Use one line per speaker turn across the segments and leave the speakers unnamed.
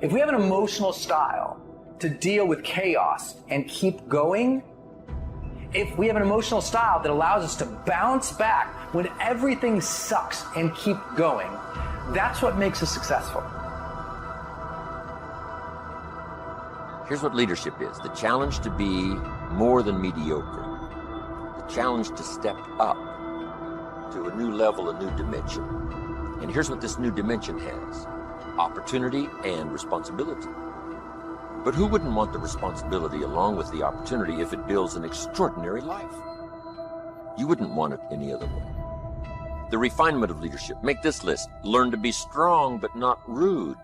If we have an emotional style to deal with chaos and keep going, if we have an emotional style that allows us to bounce back when everything sucks and keep going, that's what makes us successful.
Here's what leadership is. The challenge to be more than mediocre. The challenge to step up to a new level, a new dimension. And here's what this new dimension has: opportunity and responsibility. But who wouldn't want the responsibility along with the opportunity if it builds an extraordinary life? You wouldn't want it any other way. The refinement of leadership. Make this list. Learn to be strong but not rude.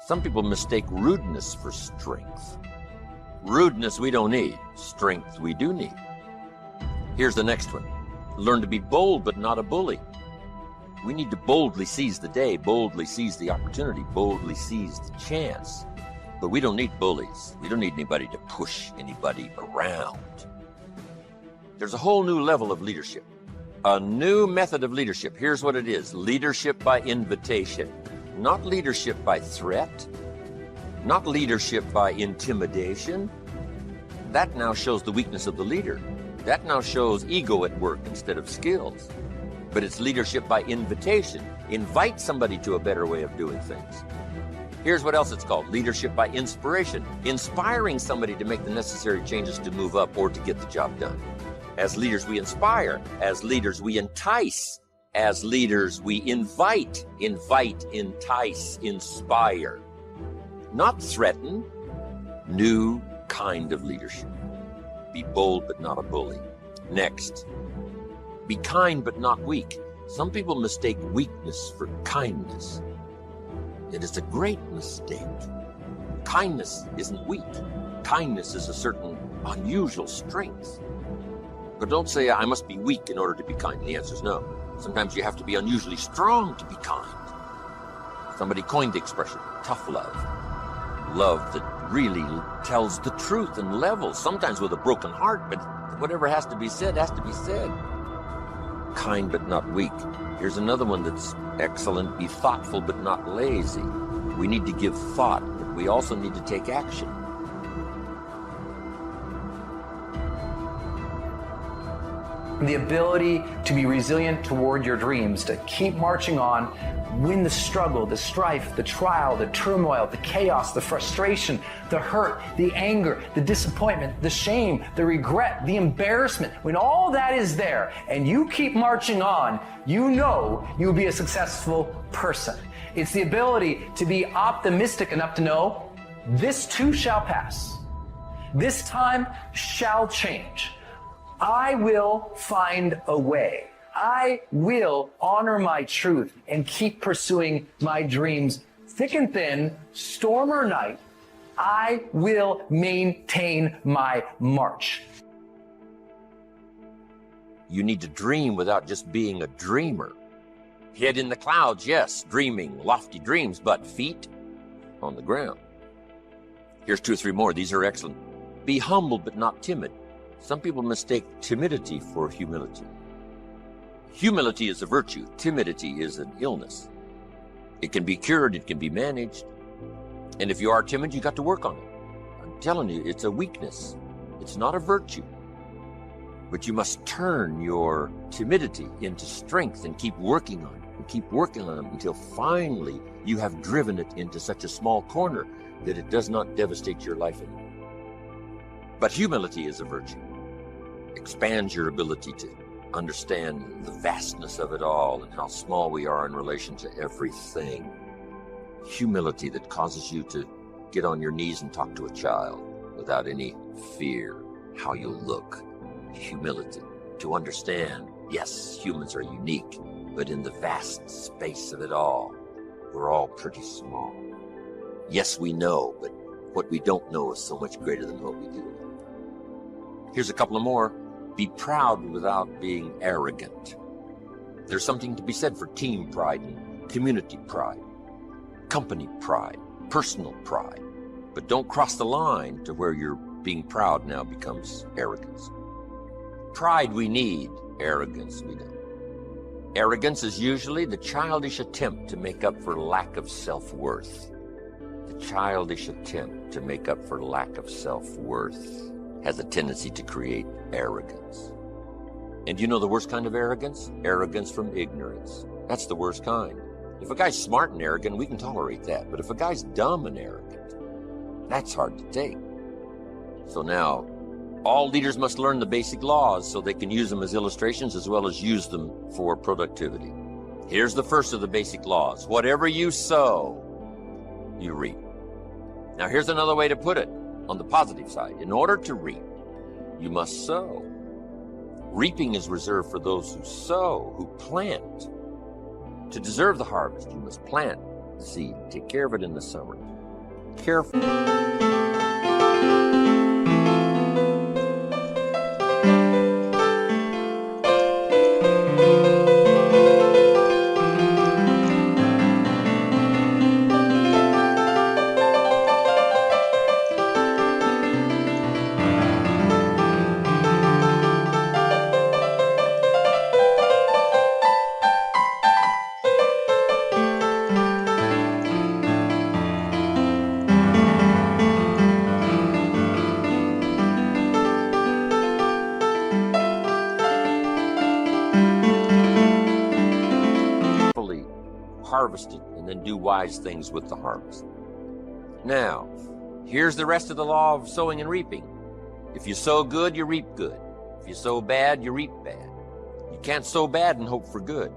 Some people mistake rudeness for strength. Rudeness we don't need. Strength we do need. Here's the next one. Learn to be bold but not a bully. We need to boldly seize the day, boldly seize the opportunity, boldly seize the chance. But we don't need bullies. We don't need anybody to push anybody around. There's a whole new level of leadership, a new method of leadership. Here's what it is: leadership by invitation, not leadership by threat, not leadership by intimidation. That now shows the weakness of the leader. That now shows ego at work instead of skills. But it's leadership by invitation. Invite somebody to a better way of doing things. Here's what else it's called: leadership by inspiration, inspiring somebody to make the necessary changes to move up or to get the job done. As leaders, we inspire. As leaders, we entice. As leaders, we invite, entice, inspire. Not threaten. New kind of leadership. Be bold but not a bully. Next, be kind but not weak. Some people mistake weakness for kindness. It is a great mistake. Kindness isn't weak. Kindness is a certain unusual strength. But don't say, I must be weak in order to be kind. The answer is no. Sometimes you have to be unusually strong to be kind. Somebody coined the expression, tough love. Love that really tells the truth and levels, sometimes with a broken heart, but whatever has to be said, has to be said. Kind but not weak. Here's another one that's excellent. Be thoughtful but not lazy. We need to give thought, but we also need to take action.
The ability to be resilient toward your dreams, to keep marching on, win the struggle, the strife, the trial, the turmoil, the chaos, the frustration, the hurt, the anger, the disappointment, the shame, the regret, the embarrassment. When all that is there and you keep marching on, you know you'll be a successful person. It's the ability to be optimistic enough to know this too shall pass. This time shall change. I will find a way. I will honor my truth and keep pursuing my dreams. Thick and thin, storm or night, I will maintain my march.
You need to dream without just being a dreamer. Head in the clouds, yes, dreaming lofty dreams, but feet on the ground. Here's 2 or 3 more. These are excellent. Be humble but not timid. Some people mistake timidity for humility. Humility is a virtue. Timidity is an illness. It can be cured. It can be managed. And if you are timid, you got to work on it. I'm telling you, it's a weakness. It's not a virtue. But you must turn your timidity into strength and keep working on it and keep working on it until finally you have driven it into such a small corner that it does not devastate your life anymore. But humility is a virtue. Expands your ability to understand the vastness of it all and how small we are in relation to everything. Humility that causes you to get on your knees and talk to a child without any fear how you look. Humility to understand, yes, humans are unique, but in the vast space of it all, we're all pretty small. Yes, we know, but what we don't know is so much greater than what we do. Here's a couple of more. Be proud without being arrogant. There's something to be said for team pride and community pride, company pride, personal pride. But don't cross the line to where your being proud now becomes arrogance. Pride we need, arrogance we don't. Arrogance is usually the childish attempt to make up for lack of self-worth. The childish attempt to make up for lack of self-worth has a tendency to create arrogance. And you know the worst kind of arrogance? Arrogance from ignorance. That's the worst kind. If a guy's smart and arrogant, we can tolerate that. But if a guy's dumb and arrogant, that's hard to take. So now, all leaders must learn the basic laws so they can use them as illustrations as well as use them for productivity. Here's the first of the basic laws. Whatever you sow, you reap. Now here's another way to put it on the positive side. In order to reap, you must sow. Reaping is reserved for those who sow, who plant. To deserve the harvest, you must plant the seed. Take care of it in the summer. Careful. Harvest it and then do wise things with the harvest. Now, here's the rest of the law of sowing and reaping. If you sow good, you reap good. If you sow bad, you reap bad. You can't sow bad and hope for good.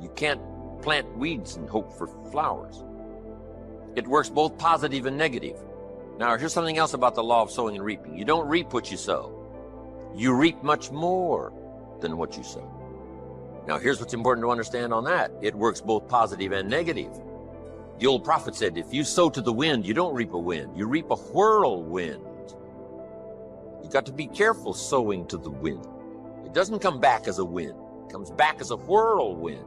You can't plant weeds and hope for flowers. It works both positive and negative. Now, here's something else about the law of sowing and reaping. You don't reap what you sow. You reap much more than what you sow. Now, here's what's important to understand on that. It works both positive and negative. The old prophet said, if you sow to the wind, you don't reap a wind. You reap a whirlwind. You got to be careful sowing to the wind. It doesn't come back as a wind. It comes back as a whirlwind.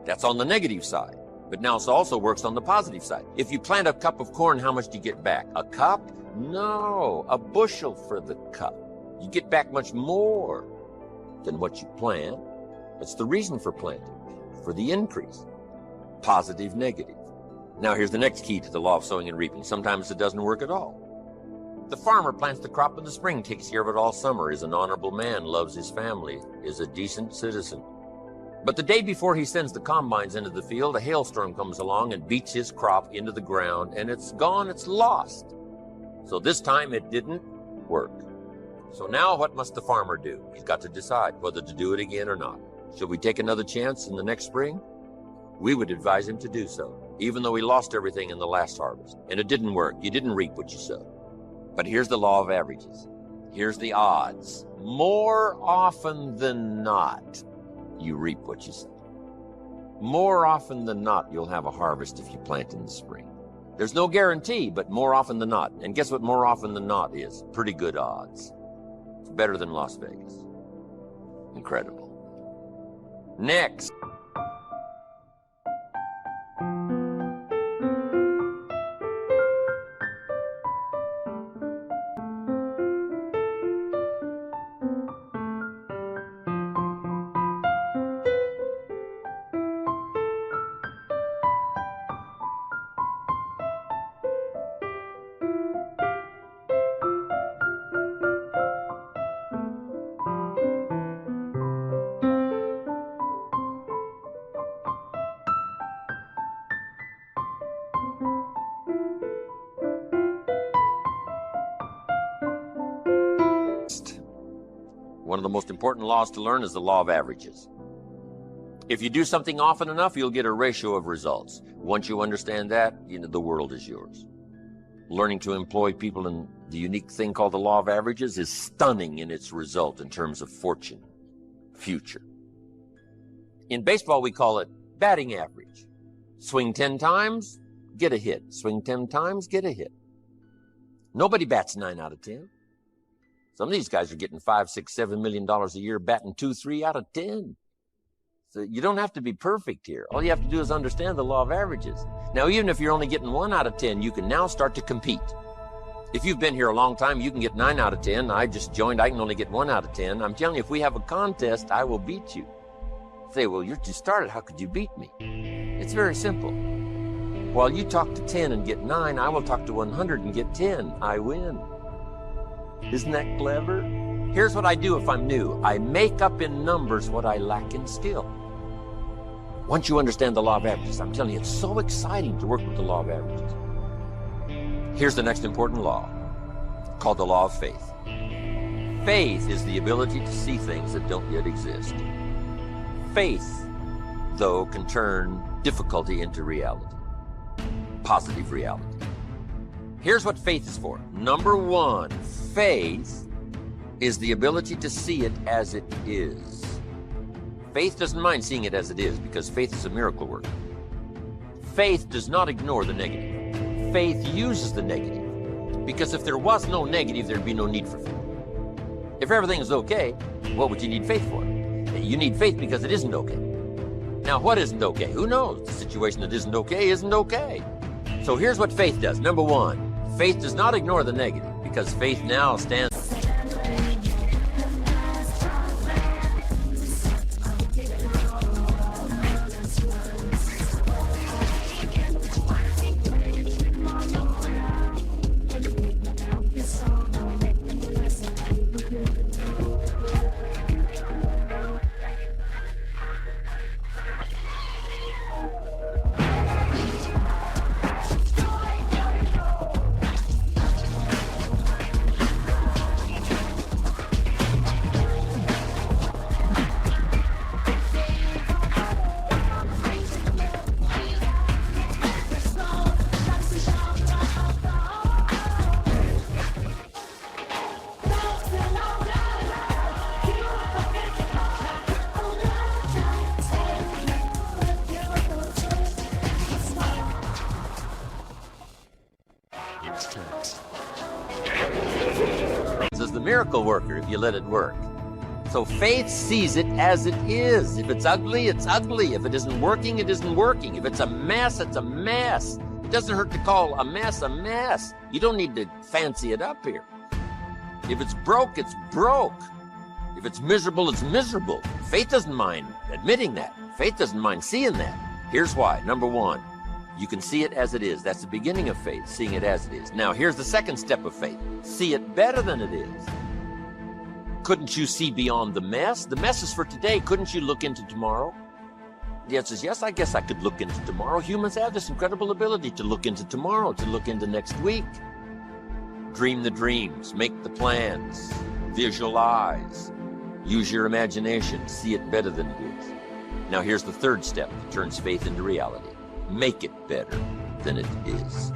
That's on the negative side. But now it also works on the positive side. If you plant a cup of corn, how much do you get back? A cup? No, a bushel for the cup. You get back much more than what you plant. That's the reason for planting, for the increase. Positive, negative. Now here's the next key to the law of sowing and reaping. Sometimes it doesn't work at all. The farmer plants the crop in the spring, takes care of it all summer, is an honorable man, loves his family, is a decent citizen. But the day before he sends the combines into the field, a hailstorm comes along and beats his crop into the ground, and it's gone, it's lost. So this time it didn't work. So now what must the farmer do? He's got to decide whether to do it again or not. Should we take another chance in the next spring? We would advise him to do so, even though he lost everything in the last harvest. And it didn't work. You didn't reap what you sowed. But here's the law of averages. Here's the odds. More often than not, you reap what you sow. More often than not, you'll have a harvest if you plant in the spring. There's no guarantee, but more often than not. And guess what more often than not is? Pretty good odds. It's better than Las Vegas. Incredible. Next. One of the most important laws to learn is the law of averages. If you do something often enough, you'll get a ratio of results. Once you understand that, the world is yours. Learning to employ people in the unique thing called the law of averages is stunning in its result in terms of fortune, future. In baseball, we call it batting average. Swing 10 times, get a hit. Swing 10 times, get a hit. Nobody bats 9 out of 10. Some of these guys are getting $5, $6, $7 million a year, batting 2, 3 out of 10. So you don't have to be perfect here. All you have to do is understand the law of averages. Now, even if you're only getting 1 out of 10, you can now start to compete. If you've been here a long time, you can get 9 out of 10. I just joined, I can only get 1 out of 10. I'm telling you, if we have a contest, I will beat you. Say, well, you just started, how could you beat me? It's very simple. While you talk to 10 and get 9, I will talk to 100 and get 10. I win. Isn't that clever? Here's what I do if I'm new. I make up in numbers what I lack in skill. Once you understand the law of averages, I'm telling you, it's so exciting to work with the law of averages. Here's the next important law, called the law of faith. Faith is the ability to see things that don't yet exist. Faith, though, can turn difficulty into reality, positive reality. Here's what faith is for. Number one, faith is the ability to see it as it is. Faith doesn't mind seeing it as it is because faith is a miracle worker. Faith does not ignore the negative. Faith uses the negative because if there was no negative, there'd be no need for faith. If everything is okay, what would you need faith for? You need faith because it isn't okay. Now, what isn't okay? Who knows? The situation that isn't okay. So here's what faith does. Number one, faith does not ignore the negative because faith now stands. As the miracle worker if you let it work. So faith sees it as it is. If it's ugly, it's ugly. If it isn't working, it isn't working. If it's a mess, it's a mess. It doesn't hurt to call a mess a mess. You don't need to fancy it up here. If it's broke, it's broke. If it's miserable, it's miserable. Faith doesn't mind admitting that. Faith doesn't mind seeing that. Here's why. Number one, you can see it as it is. That's the beginning of faith, seeing it as it is. Now, here's the second step of faith. See it better than it is. Couldn't you see beyond the mess? The mess is for today. Couldn't you look into tomorrow? The answer is yes, I guess I could look into tomorrow. Humans have this incredible ability to look into tomorrow, to look into next week. Dream the dreams, make the plans, visualize, use your imagination, see it better than it is. Now, here's the third step that turns faith into reality. Make it better than it is.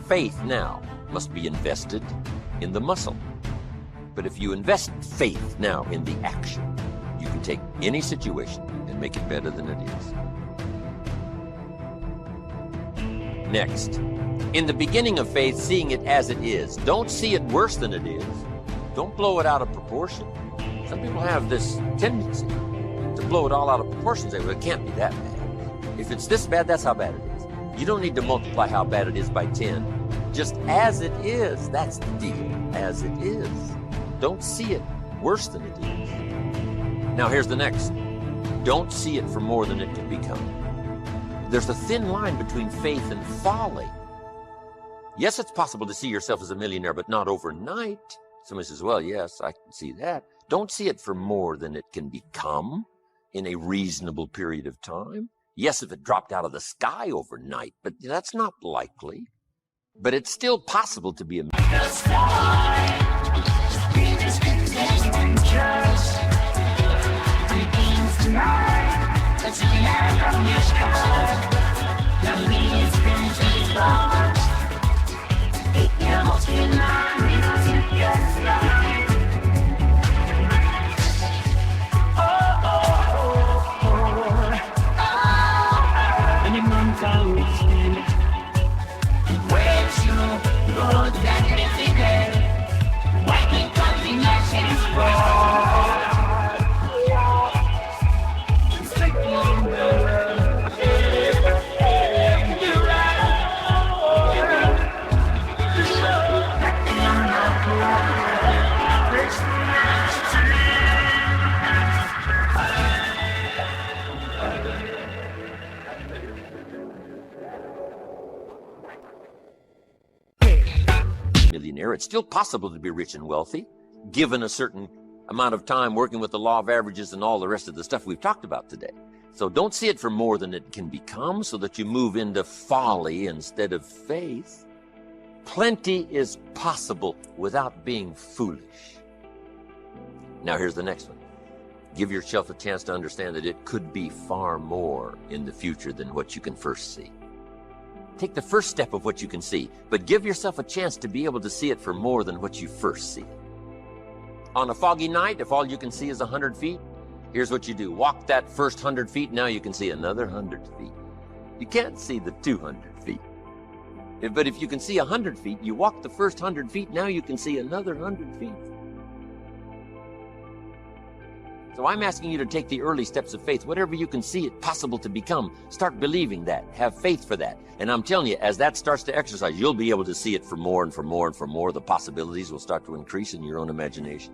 Faith now must be invested in the muscle. But if you invest faith now in the action, you can take any situation and make it better than it is. Next, in the beginning of faith, seeing it as it is. Don't see it worse than it is. Don't blow it out of proportion. Some people have this tendency to blow it all out of proportion and say, well, it can't be that bad. If it's this bad, that's how bad it is. You don't need to multiply how bad it is by 10. Just as it is, that's the deal. As it is. Don't see it worse than it is. Now here's the next. Don't see it for more than it can become. There's a thin line between faith and folly. Yes, it's possible to see yourself as a millionaire, but not overnight. Somebody says, well, yes, I can see that. Don't see it for more than it can become in a reasonable period of time. Yes, if it dropped out of the sky overnight, but that's not likely. But it's still possible to be a millionaire.
Where you go, that
millionaire. It's still possible to be rich and wealthy, given a certain amount of time working with the law of averages and all the rest of the stuff we've talked about today. So don't see it for more than it can become, so that you move into folly instead of faith. Plenty is possible without being foolish. Now here's the next one. Give yourself a chance to understand that it could be far more in the future than what you can first see. Take the first step of what you can see, but give yourself a chance to be able to see it for more than what you first see. On a foggy night, if all you can see is 100 feet, here's what you do. Walk that first 100 feet, now you can see another 100 feet. You can't see the 200 feet. But if you can see 100 feet, you walk the first 100 feet, now you can see another 100 feet. So I'm asking you to take the early steps of faith. Whatever you can see it possible to become, start believing that. Have faith for that. And I'm telling you, as that starts to exercise, you'll be able to see it for more and for more and for more. The possibilities will start to increase in your own imagination.